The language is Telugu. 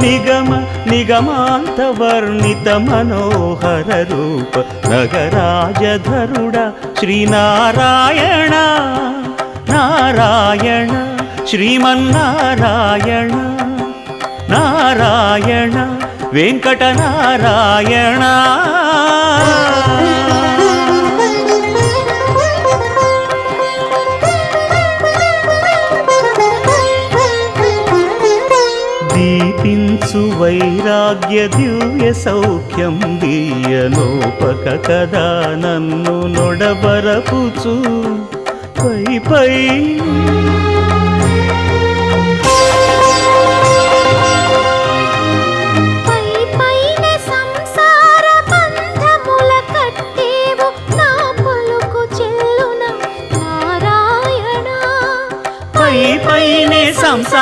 నిగమ నిగమాంత వర్ణిత మనోహర రూప నగరాజధరుడ శ్రీనారాయణ నారాయణ శ్రీమన్నారాయణ నారాయణ వెంకటనారాయణ. దీపించు వైరాగ్య దివ్య సౌఖ్యం దీయనోపక కదా నన్ను నొడబరపుచు పై పై